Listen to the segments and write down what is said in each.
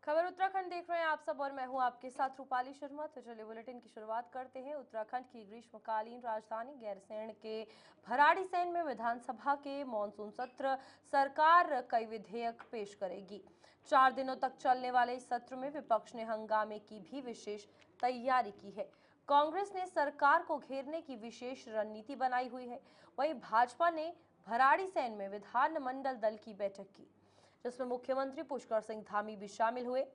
खबर उत्तराखंड देख रहे हैं आप सब और मैं हूं आपके साथ रूपाली शर्मा। तो चलिए बुलेटिन की शुरुआत करते हैं। उत्तराखंड की ग्रीष्मकालीन राजधानी गैरसैंण के भराड़ीसैंण में विधानसभा के मॉनसून सत्र सरकार कई विधेयक पेश करेगी। 4 दिनों तक चलने वाले इस सत्र में विपक्ष ने हंगामे की भी विशेष तैयारी की है। कांग्रेस ने सरकार को घेरने की विशेष रणनीति बनाई हुई है। वहीं भाजपा ने भराड़ीसैंण में विधानमंडल दल की बैठक की, जिसमें मुख्यमंत्री पुष्कर सिंह धामी भी शामिल हुए।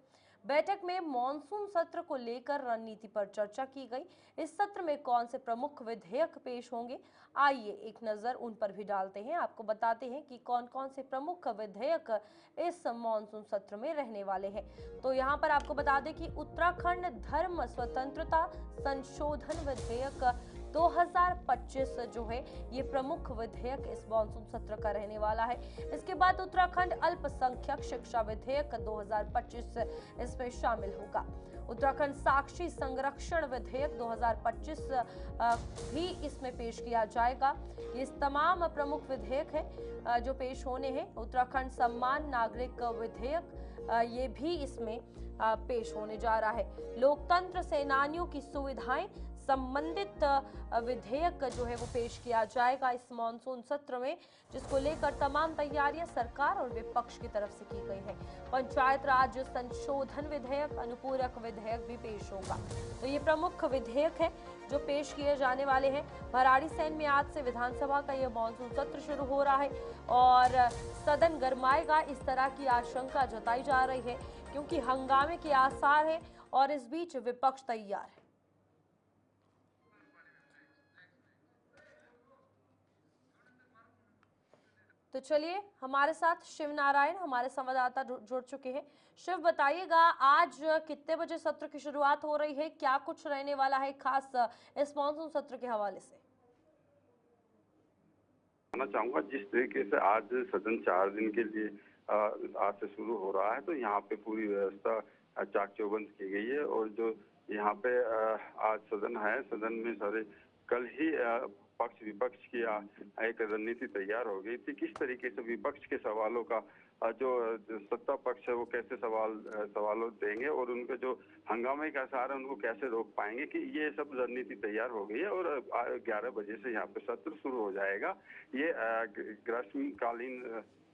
बैठक में मॉनसून सत्र को लेकर रणनीति पर चर्चा की गई। इस सत्र में कौन से प्रमुख विधेयक पेश होंगे, आइए एक नजर उन पर भी डालते हैं। आपको बताते हैं कि कौन कौन से प्रमुख विधेयक इस मॉनसून सत्र में रहने वाले हैं। तो यहाँ पर आपको बता दें कि उत्तराखंड धर्म स्वतंत्रता संशोधन विधेयक 2025 जो है ये प्रमुख विधेयक इस मॉनसून सत्र का रहने वाला है। इसके बाद उत्तराखंड अल्पसंख्यक शिक्षा विधेयक 2025 इसमें शामिल होगा। उत्तराखंड साक्षी संरक्षण विधेयक 2025 भी इसमें पेश किया जाएगा। ये तमाम प्रमुख विधेयक हैं जो पेश होने हैं। उत्तराखंड सम्मान नागरिक विधेयक ये भी इसमें पेश होने जा रहा है। लोकतंत्र सेनानियों की सुविधाएं संबंधित विधेयक जो है वो पेश किया जाएगा इस मॉनसून सत्र में, जिसको लेकर तमाम तैयारियां सरकार और विपक्ष की तरफ से की गई है। पंचायत राज संशोधन विधेयक, अनुपूरक विधेयक भी पेश होगा। तो ये प्रमुख विधेयक है जो पेश किए जाने वाले हैं। भराड़ीसैंण में आज से विधानसभा का यह मॉनसून सत्र शुरू हो रहा है और सदन गरमाएगा, इस तरह की आशंका जताई जा रही है, क्योंकि हंगामे के आसार हैं और इस बीच विपक्ष तैयार है। तो चलिए हमारे साथ शिव नारायण हमारे संवाददाता जुड़ चुके हैं। शिव, बताइएगा आज कितने बजे सत्र की शुरुआत हो रही है, क्या कुछ रहने वाला है खास इस मॉनसून सत्र के हवाले से? कहना चाहूंगा, जिस तरीके से आज सदन 4 दिन के लिए आज से शुरू हो रहा है, तो यहाँ पे पूरी व्यवस्था चाक चौबंद की गई है। और जो यहाँ पे आज सदन है, सदन में सारे कल ही पक्ष विपक्ष की एक रणनीति तैयार हो गई थी। किस तरीके से विपक्ष के सवालों का जो सत्ता पक्ष है वो कैसे सवालों देंगे और उनके जो हंगामे के आसार है उनको कैसे रोक पाएंगे, कि ये सब रणनीति तैयार हो गई है। और 11 बजे से यहाँ पे सत्र शुरू हो जाएगा। ये ग्रीष्मकालीन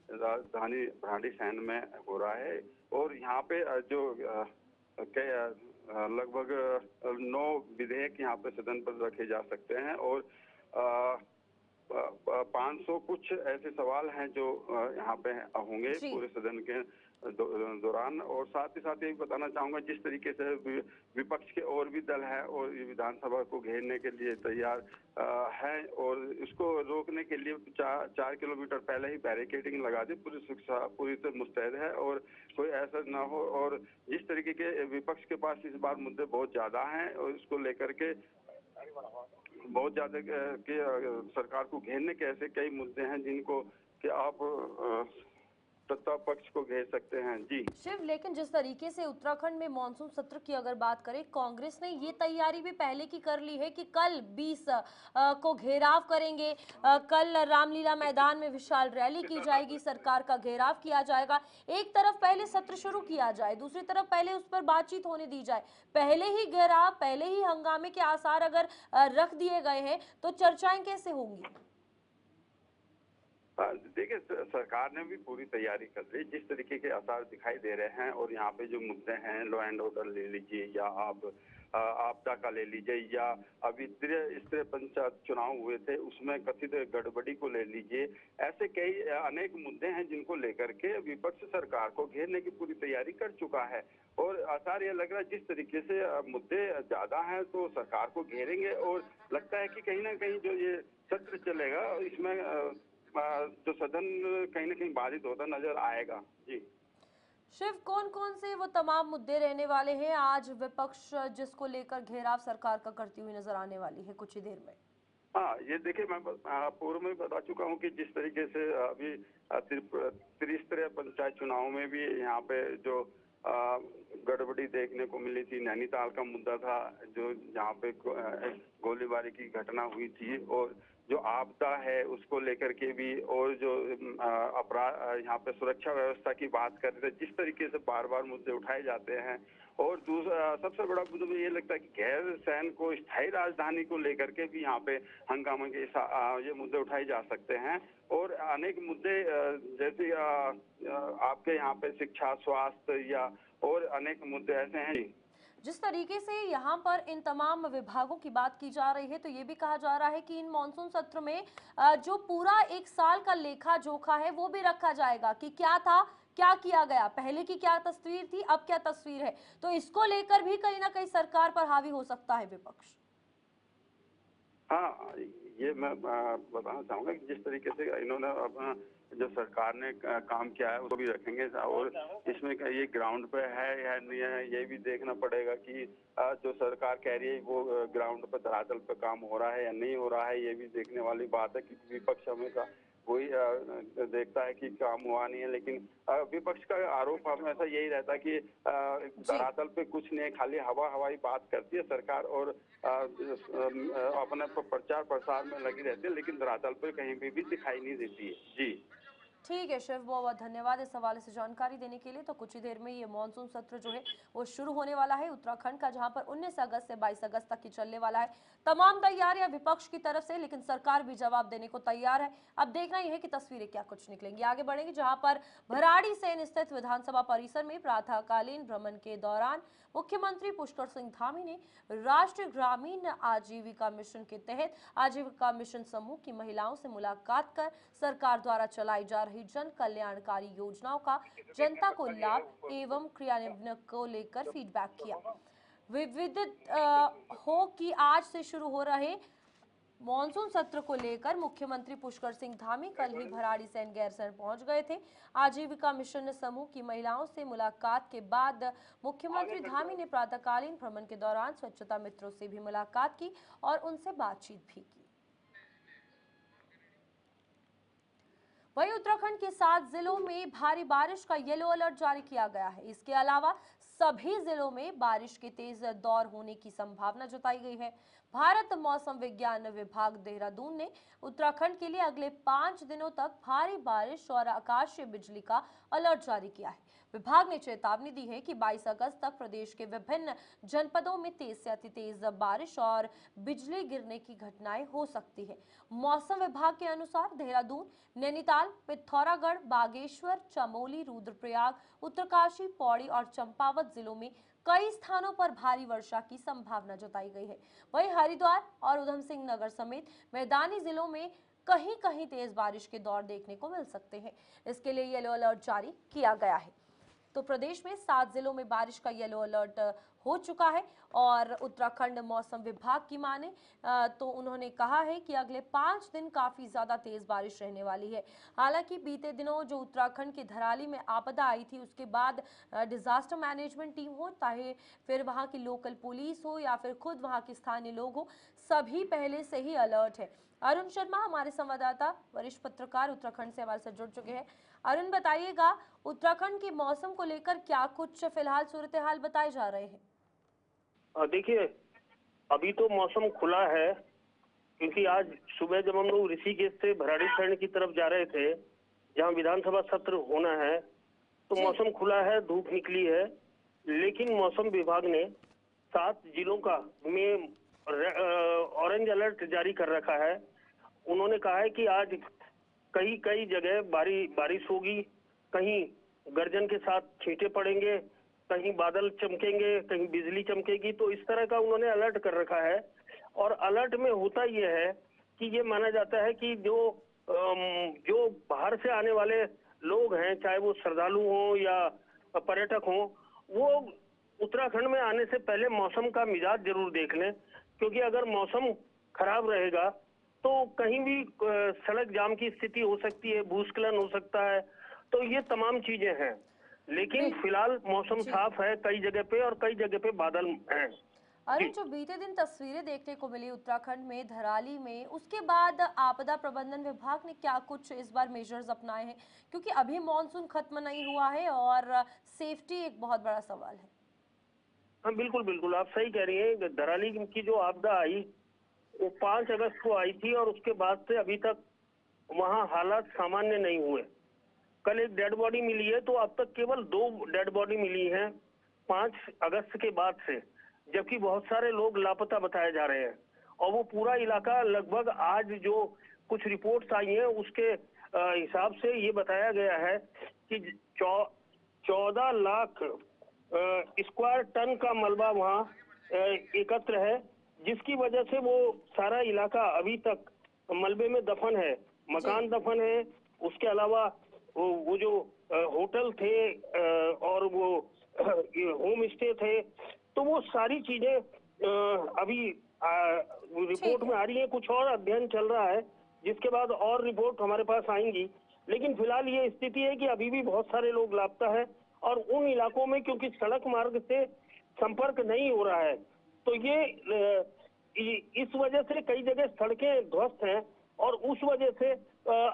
राजधानी भराड़ीसैंण में हो रहा है और यहाँ पे जो लगभग 9 विधेयक यहाँ पे सदन पर रखे जा सकते हैं और 500 कुछ ऐसे सवाल हैं जो यहाँ पे होंगे पूरे सदन के दौरान। और साथ ही साथ ये बताना चाहूंगा, जिस तरीके से विपक्ष के और भी दल है और ये विधानसभा को घेरने के लिए तैयार है और इसको रोकने के लिए 4 किलोमीटर पहले ही बैरिकेडिंग लगा दी। पूरी सुरक्षा पूरी तरह मुस्तैद है और कोई ऐसा ना हो। और जिस तरीके के विपक्ष के पास इस बार मुद्दे बहुत ज्यादा हैं और इसको लेकर के बहुत ज्यादा कि सरकार को घेरने के ऐसे कई मुद्दे हैं जिनको कि आप सत्ता पक्ष को घेर सकते हैं। जी शिव, लेकिन जिस तरीके से उत्तराखंड में मॉनसून सत्र की अगर बात करें, कांग्रेस ने ये तैयारी भी पहले की कर ली है कि कल 20 को घेराव करेंगे। कल रामलीला मैदान में विशाल रैली की जाएगी, सरकार का घेराव किया जाएगा। एक तरफ पहले सत्र शुरू किया जाए, दूसरी तरफ पहले उस पर बातचीत होने दी जाए। पहले ही घेराव, पहले ही हंगामे के आसार अगर रख दिए गए हैं तो चर्चाएं कैसे होंगी? देखिए, सरकार ने भी पूरी तैयारी कर ली। जिस तरीके के आसार दिखाई दे रहे हैं और यहाँ पे जो मुद्दे हैं, लॉ एंड ऑर्डर ले लीजिए या आप आपदा का ले लीजिए या अभी इस तरह पंचायत चुनाव हुए थे उसमें कथित गड़बड़ी को ले लीजिए, ऐसे कई अनेक मुद्दे हैं जिनको लेकर के विपक्ष सरकार को घेरने की पूरी तैयारी कर चुका है। और आसार ये लग रहा है, जिस तरीके से मुद्दे ज्यादा हैं तो सरकार को घेरेंगे और लगता है कि कहीं ना कहीं जो ये सत्र चलेगा इसमें तो सदन कहीं ना कहीं बाधित होता नजर आएगा। जी शिव, कौन कौन से वो तमाम मुद्दे रहने वाले हैं आज विपक्ष जिसको लेकर घेराव सरकार का करती हुई नजर आने वाली है कुछ ही देर में? हाँ, ये देखिए, मैं पूर्व में बता चुका हूँ कि जिस तरीके से अभी त्रिस्तरीय पंचायत चुनाव में भी यहाँ पे जो गड़बड़ी देखने को मिली थी, नैनीताल का मुद्दा था जो जहाँ पे गोलीबारी की घटना हुई थी और जो आपदा है उसको लेकर के भी, और जो अपराध यहाँ पे सुरक्षा व्यवस्था की बात कर रहे थे, जिस तरीके से बार बार मुद्दे उठाए जाते हैं। और दूसरा सबसे बड़ा मुद्दा मुझे ये लगता है कि गैरसैंण को स्थायी राजधानी को लेकर के भी यहाँ पे हंगामे के ये मुद्दे उठाए जा सकते हैं। और अनेक मुद्दे जैसे आपके यहाँ पे शिक्षा, स्वास्थ्य या और अनेक मुद्दे ऐसे हैं। जिस तरीके से यहाँ पर इन तमाम विभागों की बात की जा रही है, तो ये भी कहा जा रहा है कि इन मॉनसून सत्र में जो पूरा एक साल का लेखा जोखा है वो भी रखा जाएगा कि क्या था, क्या किया गया, पहले की क्या तस्वीर थी, अब क्या तस्वीर है। तो इसको लेकर भी कहीं ना कहीं सरकार पर हावी हो सकता है विपक्ष। हाँ, ये मैं बताना चाहूंगा कि जिस तरीके से इन्होंने अपना जो सरकार ने काम किया है उसको भी रखेंगे, और इसमें ये ग्राउंड पे है या नहीं है ये भी देखना पड़ेगा कि जो सरकार कह रही है वो ग्राउंड पे धरातल पे काम हो रहा है या नहीं हो रहा है। ये भी देखने वाली बात है कि विपक्ष हमेशा वही देखता है कि काम हुआ नहीं है, लेकिन विपक्ष का आरोप हमेशा यही रहता है कि धरातल पे कुछ नहीं, खाली हवाई बात करती है सरकार और अपने प्रचार प्रसार में लगी रहती है, लेकिन धरातल पे कहीं भी दिखाई नहीं देती है। जी ठीक है शिव, बहुत बहुत धन्यवाद इस हवाले से जानकारी देने के लिए। तो कुछ ही देर में ये मॉनसून सत्र जो है वो शुरू होने वाला है उत्तराखंड का, जहां पर 19 अगस्त से 22 अगस्त तक की चलने वाला है। तमाम तैयारियां विपक्ष की तरफ से, लेकिन सरकार भी जवाब देने को तैयार है। अब देखना यह है कि तस्वीरें क्या कुछ निकलेंगी। आगे बढ़ेंगे, जहां पर भराड़ीसैंण स्थित विधानसभा परिसर में प्रातःकालीन भ्रमण के दौरान मुख्यमंत्री पुष्कर सिंह धामी ने राष्ट्रीय ग्रामीण आजीविका मिशन के तहत आजीविका मिशन समूह की महिलाओं से मुलाकात कर सरकार द्वारा चलाई जा रही जन कल्याणकारी योजनाओं का जनता को लाभ एवं क्रियान्वयन को लेकर फीडबैक किया। विदित हो कि आज से शुरू हो रहे मॉनसून सत्र को लेकर मुख्यमंत्री पुष्कर सिंह धामी कल ही भराड़ीसैंण गैरसैंण पहुंच गए थे। आजीविका मिशन समूह की महिलाओं से मुलाकात के बाद मुख्यमंत्री धामी ने प्रातःकालीन भ्रमण के दौरान स्वच्छता मित्रों से भी मुलाकात की और उनसे बातचीत भी की। वहीं उत्तराखंड के 7 जिलों में भारी बारिश का येलो अलर्ट जारी किया गया है। इसके अलावा सभी जिलों में बारिश के तेज दौर होने की संभावना जताई गई है। भारत मौसम विज्ञान विभाग देहरादून ने उत्तराखंड के लिए अगले 5 दिनों तक भारी बारिश और आकाशीय बिजली का अलर्ट जारी किया है। विभाग ने चेतावनी दी है कि 22 अगस्त तक प्रदेश के विभिन्न जनपदों में तेज से अति तेज बारिश और बिजली गिरने की घटनाएं हो सकती है। मौसम विभाग के अनुसार देहरादून, नैनीताल, पिथौरागढ़, बागेश्वर, चमोली, रुद्रप्रयाग, उत्तरकाशी, पौड़ी और चंपावत जिलों में कई स्थानों पर भारी वर्षा की संभावना जताई गई है। वहीं हरिद्वार और उधम सिंह नगर समेत मैदानी जिलों में कहीं कहीं तेज बारिश के दौर देखने को मिल सकते हैं। इसके लिए येलो अलर्ट जारी किया गया है। तो प्रदेश में 7 जिलों में बारिश का येलो अलर्ट हो चुका है। और उत्तराखंड मौसम विभाग की माने तो उन्होंने कहा है कि अगले 5 दिन काफी ज्यादा तेज बारिश रहने वाली है। हालांकि बीते दिनों जो उत्तराखंड के धराली में आपदा आई थी, उसके बाद डिजास्टर मैनेजमेंट टीम हो, चाहे फिर वहां की लोकल पुलिस हो या फिर खुद वहां के स्थानीय लोग हो, सभी पहले से ही अलर्ट है। अरुण शर्मा हमारे संवाददाता, वरिष्ठ पत्रकार उत्तराखंड से हमारे साथ जुड़ चुके हैं। अरुण, बताइएगा उत्तराखंड के मौसम को लेकर क्या कुछ फिलहाल सूरत हाल बताए जा रहे हैं? देखिए, अभी तो मौसम खुला है, क्योंकि आज सुबह जब हम लोग ऋषिकेश से भराड़ीसैंण की तरफ जा रहे थे, जहां विधानसभा सत्र होना है, तो मौसम खुला है, धूप निकली है। लेकिन मौसम विभाग ने 7 जिलों का में ऑरेंज अलर्ट जारी कर रखा है। उन्होंने कहा है कि आज कई जगह बारिश होगी, कहीं गर्जन के साथ छींटे पड़ेंगे, कहीं बादल चमकेंगे, कहीं बिजली चमकेगी। तो इस तरह का उन्होंने अलर्ट कर रखा है। और अलर्ट में होता यह है कि ये माना जाता है कि जो बाहर से आने वाले लोग हैं, चाहे वो श्रद्धालु हों या पर्यटक हों, वो उत्तराखंड में आने से पहले मौसम का मिजाज जरूर देख लें, क्योंकि अगर मौसम खराब रहेगा तो कहीं भी सड़क जाम की स्थिति हो सकती है, भूस्खलन हो सकता है। तो ये तमाम चीजें हैं। लेकिन फिलहाल मौसम साफ है कई जगह पे, और कई जगह पे बादल हैं। अरुण, जो बीते दिन तस्वीरें देखने को मिली उत्तराखंड में धराली में, उसके बाद आपदा प्रबंधन विभाग ने क्या कुछ इस बार मेजर्स अपनाए हैं? क्योंकि अभी मॉनसून खत्म नहीं हुआ है और सेफ्टी एक बहुत बड़ा सवाल है। हाँ, बिल्कुल बिल्कुल, आप सही कह रही हैं। धराली की जो आपदा आई, वो 5 अगस्त को आई थी और उसके बाद से अभी तक वहाँ हालात सामान्य नहीं हुए। कल एक डेड बॉडी मिली है, तो अब तक केवल 2 डेड बॉडी मिली हैं 5 अगस्त के बाद से, जबकि बहुत सारे लोग लापता बताए जा रहे हैं। और वो पूरा इलाका लगभग आज जो कुछ रिपोर्ट्स आई हैं उसके हिसाब से ये बताया गया है कि 14 लाख स्क्वायर टन का मलबा वहाँ एकत्र है, जिसकी वजह से वो सारा इलाका अभी तक मलबे में दफन है। मकान दफन है, उसके अलावा वो जो होटल थे और वो होम स्टे थे, तो वो सारी चीजें अभी रिपोर्ट में आ रही है। कुछ और अध्ययन चल रहा है, जिसके बाद और रिपोर्ट हमारे पास आएंगी। लेकिन फिलहाल ये स्थिति है कि अभी भी बहुत सारे लोग लापता है और उन इलाकों में क्योंकि सड़क मार्ग से संपर्क नहीं हो रहा है, तो ये इस वजह से कई जगह सड़कें ध्वस्त हैं और उस वजह से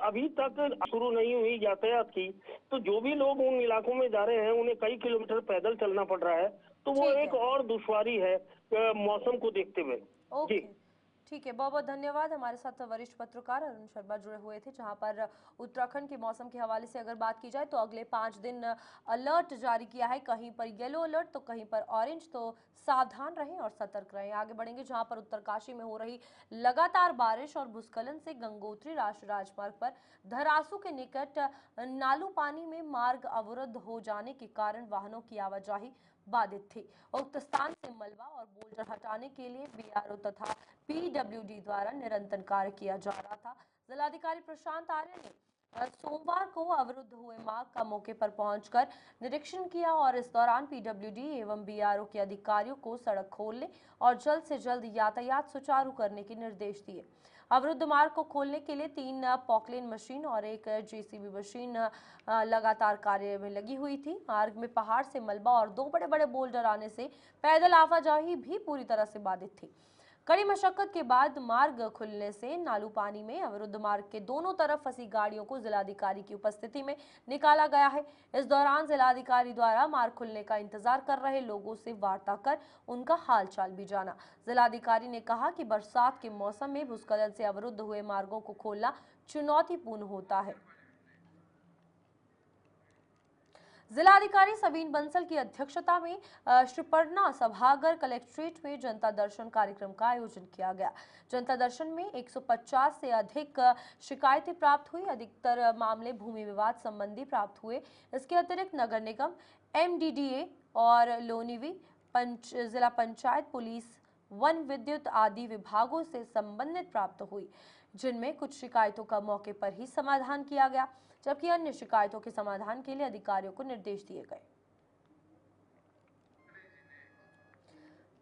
अभी तक शुरू नहीं हुई यातायात की। तो जो भी लोग उन इलाकों में जा रहे हैं उन्हें कई किलोमीटर पैदल चलना पड़ रहा है, तो वो एक और दुश्वारी है मौसम को देखते हुए। ओके, ठीक है, बहुत बहुत धन्यवाद। हमारे साथ वरिष्ठ पत्रकार अरुण शर्मा जुड़े हुए थे। जहां पर उत्तराखंड के मौसम के हवाले से अगर बात की जाए तो अगले 5 दिन अलर्ट जारी किया है, कहीं पर येलो अलर्ट तो कहीं पर ऑरेंज, तो सावधान रहें और सतर्क रहें। आगे बढ़ेंगे जहां पर उत्तरकाशी में हो रही लगातार बारिश और भूस्खलन से गंगोत्री राष्ट्रीय राजमार्ग पर धरासू के निकट नालू पानी में मार्ग अवरुद्ध हो जाने के कारण वाहनों की आवाजाही बाधित थी। उक्त स्थान से मलबा और बोल्डर हटाने के लिए बीआरओ तथा पीडब्ल्यूडी द्वारा निरंतर कार्य किया जा रहा था। जिलाधिकारी प्रशांत आर्य ने सोमवार को अवरुद्ध हुए मार्ग का मौके पर पहुंचकर निरीक्षण किया और इस दौरान पीडब्ल्यूडी एवं बीआरओ के अधिकारियों को सड़क खोलने और जल्द से जल्द यातायात सुचारू करने के निर्देश दिए। अवरुद्ध मार्ग को खोलने के लिए 3 पॉकलेन मशीन और एक जेसीबी मशीन लगातार कार्य में लगी हुई थी। मार्ग में पहाड़ से मलबा और 2 बड़े-बड़े बोल्डर आने से पैदल आवाजाही भी पूरी तरह से बाधित थी। कड़ी मशक्कत के बाद मार्ग खुलने से नालू पानी में अवरुद्ध मार्ग के दोनों तरफ फंसी गाड़ियों को जिलाधिकारी की उपस्थिति में निकाला गया है। इस दौरान जिलाधिकारी द्वारा मार्ग खुलने का इंतजार कर रहे लोगों से वार्ता कर उनका हालचाल भी जाना। जिलाधिकारी ने कहा कि बरसात के मौसम में भूस्खलन से अवरुद्ध हुए मार्गों को खोलना चुनौतीपूर्ण होता है। जिलाधिकारी सबीन बंसल की अध्यक्षता में श्रीपरना सभागार कलेक्ट्रेट में जनता दर्शन कार्यक्रम का आयोजन किया गया। जनता दर्शन में 150 से अधिक शिकायतें प्राप्त हुई। अधिकतर मामले भूमि विवाद संबंधी प्राप्त हुए। इसके अतिरिक्त नगर निगम, एमडीडीए और लोनिवी, जिला पंचायत, पुलिस, वन, विद्युत आदि विभागों से संबंधित प्राप्त हुई, जिनमें कुछ शिकायतों का मौके पर ही समाधान किया गया, जबकि अन्य शिकायतों के समाधान के लिए अधिकारियों को निर्देश दिए गए।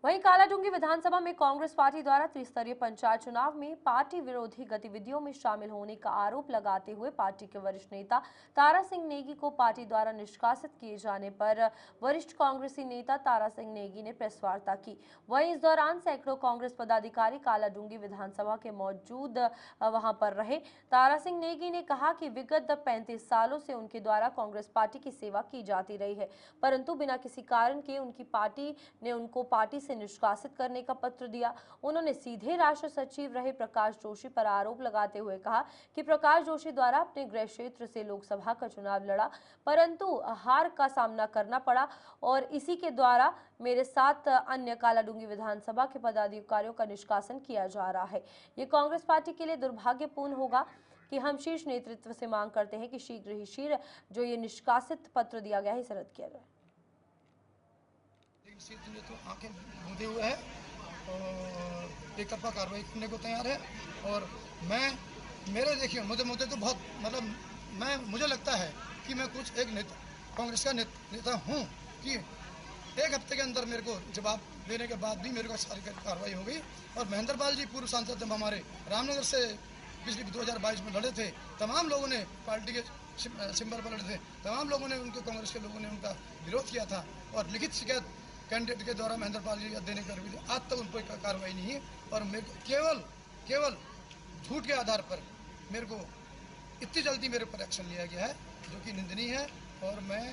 वहीं कालाडूंगी विधानसभा में कांग्रेस पार्टी द्वारा त्रिस्तरीय पंचायत चुनाव में पार्टी विरोधी गतिविधियों में शामिल होने का आरोप लगाते हुए पार्टी के वरिष्ठ नेता तारा सिंह नेगी को पार्टी द्वारा निष्कासित किए जाने पर वरिष्ठ कांग्रेसी नेता तारा सिंह नेगी ने प्रेस वार्ता की। वहीं इस दौरान सैकड़ों कांग्रेस पदाधिकारी कालाडूंगी विधानसभा के मौजूद वहां पर रहे। तारा सिंह नेगी ने कहा कि विगत 35 सालों से उनके द्वारा कांग्रेस पार्टी की सेवा की जाती रही है, परंतु बिना किसी कारण के उनकी पार्टी ने उनको पार्टी से निष्कासित करने का पत्र दिया। उन्होंने सीधे राष्ट्रीय सचिव रहे प्रकाश जोशी पर आरोप लगाते हुए कहा कि प्रकाश जोशी द्वारा अपने गृह क्षेत्र से लोकसभा का चुनाव लड़ा, परंतु हार का सामना करना पड़ा और इसी के द्वारा मेरे साथ अन्य कालाडूंगी विधानसभा के पदाधिकारियों का निष्कासन किया जा रहा है। ये कांग्रेस पार्टी के लिए दुर्भाग्यपूर्ण होगा कि हम शीर्ष नेतृत्व से मांग करते हैं कि शीघ्र जो ये निष्कासित पत्र दिया गया है इसे रद्द किया जाए। तो आंखें मूंदे हुए है और एक तरफा कार्रवाई करने को तैयार है। और देखिए मुझे तो बहुत मुझे लगता है कि मैं कुछ एक नेता कांग्रेस का नेता हूं कि 1 हफ्ते के अंदर मेरे को जवाब देने के बाद भी मेरे को सारी कार्रवाई हो गई। और महेंद्र पाल जी पूर्व सांसद जब हमारे रामनगर से पिछले 2022 में लड़े थे, तमाम लोगों ने पार्टी के सिंबल पर लड़े थे, तमाम लोगों ने उनके कांग्रेस के लोगों ने उनका विरोध किया था और लिखित शिकायत कैंडिडेट के द्वारा महेंद्र पाल जी देने कर भी आज तक उन पर कार्रवाई नहीं है। और मेरे को केवल झूठ के आधार पर मेरे को इतनी जल्दी मेरे पर एक्शन लिया गया है, जो कि निंदनीय है। और मैं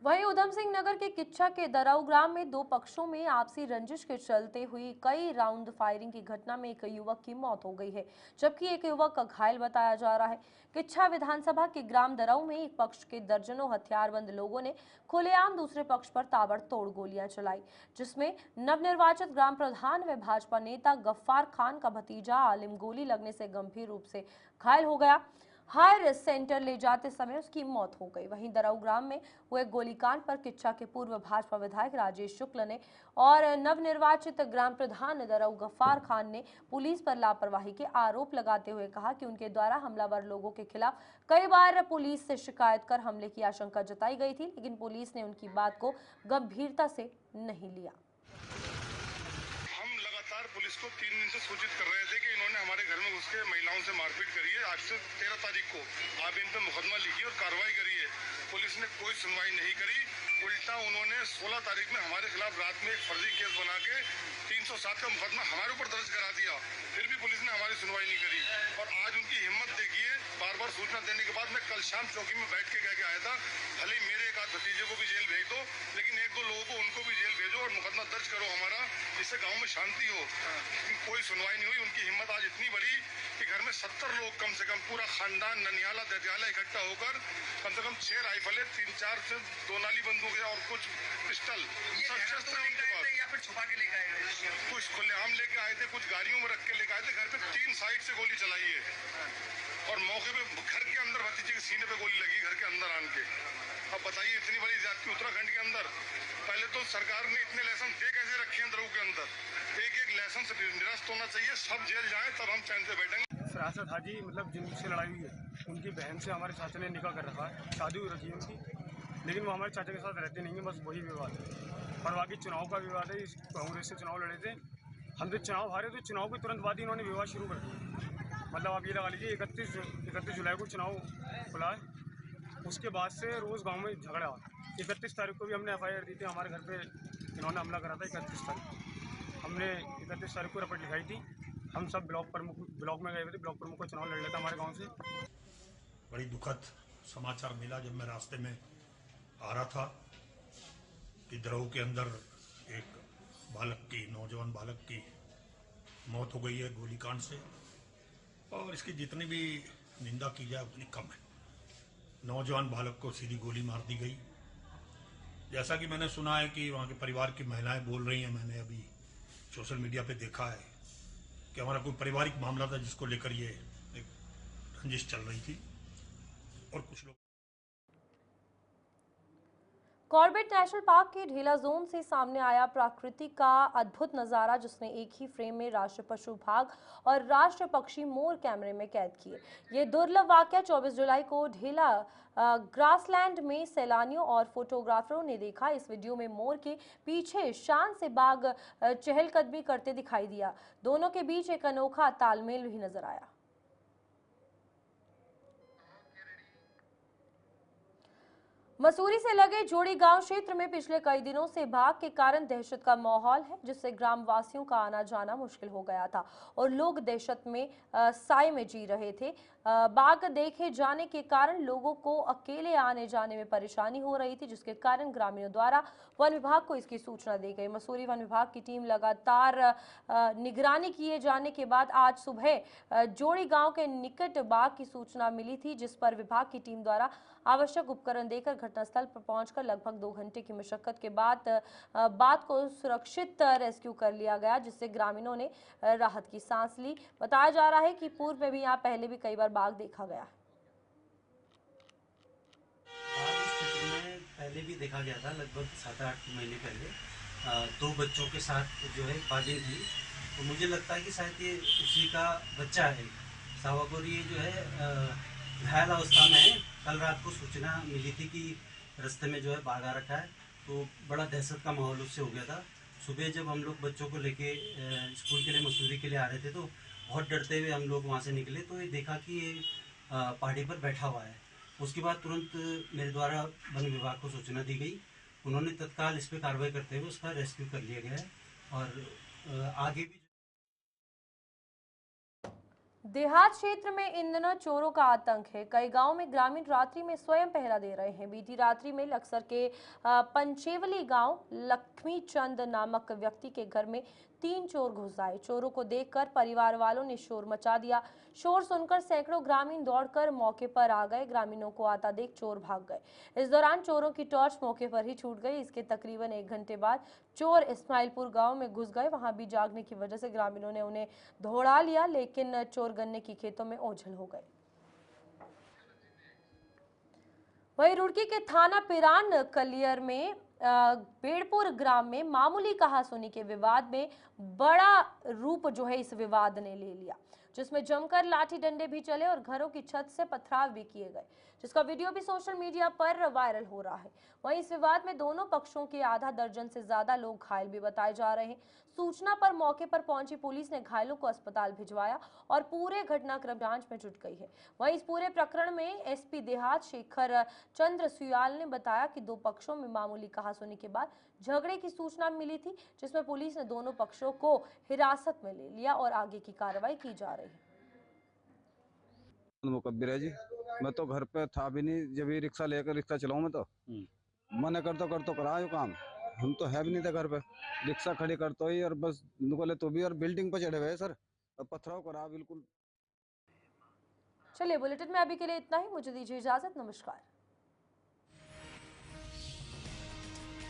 वहीं उधम सिंह नगर के किच्छा के दराऊ ग्राम में दो पक्षों में आपसी रंजिश के चलते हुई कई राउंड फायरिंग की घटना में एक युवक की मौत हो गई है, जबकि एक युवक घायल बताया जा रहा है। किच्छा विधानसभा के ग्राम दराऊ में एक पक्ष के दर्जनों हथियारबंद लोगों ने खुलेआम दूसरे पक्ष पर ताबड़तोड़ गोलियां चलाई, जिसमें नवनिर्वाचित ग्राम प्रधान व भाजपा नेता गफ्फार खान का भतीजा आलिम गोली लगने से गंभीर रूप से घायल हो गया। हायर सेंटर ले जाते समय उसकी मौत हो गई। वहीं दराऊ ग्राम में हुए गोलीकांड पर किच्छा के पूर्व भाजपा विधायक राजेश शुक्ल ने और नवनिर्वाचित ग्राम प्रधान दराऊ गफ्फार खान ने पुलिस पर लापरवाही के आरोप लगाते हुए कहा कि उनके द्वारा हमलावर लोगों के खिलाफ कई बार पुलिस से शिकायत कर हमले की आशंका जताई गई थी, लेकिन पुलिस ने उनकी बात को गंभीरता से नहीं लिया। पुलिस को 3 दिन से सूचित कर रहे थे कि इन्होंने हमारे घर में घुस के महिलाओं से मारपीट करी है। आज से 13 तारीख को आप इन पे मुकदमा लिखिए और कार्रवाई करिए। पुलिस ने कोई सुनवाई नहीं करी, उल्टा उन्होंने 16 तारीख में हमारे खिलाफ रात में एक फर्जी केस बना के 307 का मुकदमा हमारे ऊपर दर्ज करा दिया। फिर भी पुलिस ने हमारी सुनवाई नहीं करी और आज उनकी हिम्मत देखिए। बार बार सूचना देने के बाद मैं कल शाम चौकी में बैठ के कह के आया था, भले मेरे एक आध भतीजे को भी जेल भेज दो, लेकिन 1-2 लोगों को उनको भी जेल भेजो और मुकदमा दर्ज करो हमारा, जिससे गांव में शांति हो। कोई सुनवाई नहीं हुई। उनकी हिम्मत आज इतनी बड़ी कि घर में 70 लोग कम से कम पूरा खानदान ननियाला ददियाला इकट्ठा होकर कम से कम 6 राइफलें, 3-4 से 2 नाली बंदूकें और कुछ पिस्टल सब शस्त्र उनके पास या फिर छुपा के लेके आए, कुछ खुलेआम लेके आए थे, कुछ गाड़ियों में रख के लेके आए थे। घर पे 3 साइड से गोली चलाई है और मौके पे घर के अंदर भतीजे के सीने पे गोली लगी, घर के अंदर आन के। अब बताइए इतनी बड़ी ज्यादती उत्तराखंड के अंदर। पहले तो सरकार ने इतने लाइसेंस दे कैसे रखे हैं दराऊ के अंदर? एक लाइसेंस निरस्त होना चाहिए, सब जेल जाए तब हम चैन से बैठेंगे। फरासत हाजी मतलब जिनसे लड़ाई हुई है उनकी बहन से हमारे चाचा ने निकाह कर रखा है, शादी हो रखी है उनकी, लेकिन वो हमारे चाचा के साथ रहते नहीं हैं, बस वही विवाद है। और बाकी चुनाव का विवाद है। कांग्रेस से चुनाव लड़े थे, हम जब चुनाव हारे तो चुनाव के तुरंत बाद ही इन्होंने विवाद शुरू कर दिया। मतलब आप ये लगा लीजिए 31 जुलाई को चुनाव खुला है, उसके बाद से रोज़ गाँव में झगड़ा। 31 तारीख को भी हमने FIR दी थी, हमारे घर पे इन्होंने हमला करा था। 31 तारीख हमने 31 तारीख को रिपोर्ट लिखाई थी। हम सब ब्लॉक में गए हुए थे, ब्लॉक प्रमुख को चुनाव लड़ लेता हमारे गांव से। बड़ी दुखद समाचार मिला जब मैं रास्ते में आ रहा था कि दराऊ के अंदर एक नौजवान बालक की मौत हो गई है गोलीकांड से, और इसकी जितनी भी निंदा की जाए उतनी कम है। नौजवान बालक को सीधी गोली मार दी गई। जैसा कि मैंने सुना है कि वहाँ के परिवार की महिलाएं बोल रही हैं, मैंने अभी सोशल मीडिया पे देखा है कि हमारा कोई पारिवारिक मामला था जिसको लेकर ये एक रंजिश चल रही थी और कुछ लोग। कॉर्बेट नेशनल पार्क के ढेला जोन से सामने आया प्रकृति का अद्भुत नजारा, जिसने एक ही फ्रेम में राष्ट्रीय पशु विभाग और राष्ट्रीय पक्षी मोर कैमरे में कैद किए। ये दुर्लभ वाकया 24 जुलाई को ढेला ग्रासलैंड में सैलानियों और फोटोग्राफरों ने देखा। इस वीडियो में मोर के पीछे शान से बाघ चहलकदमी करते दिखाई दिया। दोनों के बीच एक अनोखा तालमेल भी नजर आया। मसूरी से लगे जोड़ी गांव क्षेत्र में पिछले कई दिनों से बाघ के कारण दहशत का माहौल है, जिससे ग्रामवासियों का आना जाना मुश्किल हो गया था और लोग दहशत में साए में जी रहे थे। बाघ देखे जाने के कारण लोगों को अकेले आने जाने में परेशानी हो रही थी, जिसके कारण ग्रामीणों द्वारा वन विभाग को इसकी सूचना दी गई। मसूरी वन विभाग की टीम लगातार निगरानी किए जाने के बाद आज सुबह जोड़ी गांव के निकट बाघ की सूचना मिली थी, जिस पर विभाग की टीम द्वारा आवश्यक उपकरण देकर घटनास्थल पर पहुंचकर लगभग 2 घंटे की मशक्कत के बाद बाघ को सुरक्षित रेस्क्यू कर लिया गया, जिससे ग्रामीणों ने राहत की सांस ली। बताया जा रहा है कि पूर्व में भी यहाँ पहले भी कई बार बाघ देखा गया है। इस क्षेत्र में पहले भी देखा गया था, लगभग 7-8 महीने पहले 2 बच्चों के साथ जो है बाघिन थी, तो मुझे लगता है कि शायद ये उसी का बच्चा है। सावागोर ये जो है घायल अवस्था में है। कल रात को सूचना मिली थी कि रास्ते में जो है बाघ आ रखा है, तो बड़ा दहशत का माहौल उससे हो गया था। सुबह जब हम लोग बच्चों को लेके स्कूल के लिए मसूरी के लिए आ रहे थे, तो बहुत डरते हुए हम लोग वहाँ से निकले, तो ये देखा कि ये पहाड़ी पर बैठा हुआ है। उसके बाद तुरंत मेरे द्वारा वन विभाग को सूचना दी गई। उन्होंने तत्काल इस पर कार्रवाई करते हुए उसका रेस्क्यू कर लिया गया है और आगे भी। देहात क्षेत्र में इन दिनों चोरों का आतंक है। कई गांवों में ग्रामीण रात्रि में स्वयं पहरा दे रहे हैं। बीती रात्रि में लक्सर के पंचेवली गांव लक्ष्मी चंद नामक व्यक्ति के घर में 3 चोर घुस आए। चोरों को देखकर परिवार वालों ने शोर मचा दिया। शोर सुनकर सैकड़ों ग्रामीण दौड़कर मौके पर आ गए। ग्रामीणों को आता देख चोर भाग गए। इस दौरान चोरों की टॉर्च मौके पर ही छूट गई। इसके तकरीबन 1 घंटे बाद चोर इस्माइलपुर गांव में घुस गए। वहां भी जागने की वजह से ग्रामीणों ने उन्हें दौड़ा लिया, लेकिन चोर गन्ने की खेतों में ओझल हो गए। वहीं रुड़की के थाना पिरान कलियर में बेड़पुर ग्राम में मामूली कहासुनी के विवाद में बड़ा रूप जो है इस विवाद ने ले लिया, जिसमें जमकर लाठी डंडे भी चले और घरों की छत से पथराव भी किए गए, जिसका वीडियो भी सोशल मीडिया पर वायरल हो रहा है। वहीं इस विवाद में दोनों पक्षों के आधा दर्जन से ज्यादा लोग घायल भी बताए जा रहे हैं। सूचना पर मौके पर पहुंची पुलिस ने घायलों को अस्पताल भिजवाया और पूरे घटनाक्रम जांच में जुट गई है। वहीं इस पूरे प्रकरण में एसपी देहात शेखर चंद्र सुयाल ने बताया कि 2 पक्षों में मामूली कहासुनी के बाद झगड़े की सूचना मिली थी, जिसमें पुलिस ने दोनों पक्षों को हिरासत में ले लिया और आगे की कार्रवाई की जा रही है। मुकब्बिर है जी, मैं तो घर पे था भी नहीं जब ये रिक्शा लेकर रिक्शा चलाऊं। मैं तो मना कर तो करायो काम, हम तो है भी नहीं थे घर पे। रिक्शा खड़ी करते ही और बस निकले तो भी और बिल्डिंग पे चढ़े हुए सर, अब पथराव करा बिल्कुल। चलिए बुलेटिन में अभी के लिए इतना ही। मुझे दीजिए इजाजत। नमस्कार।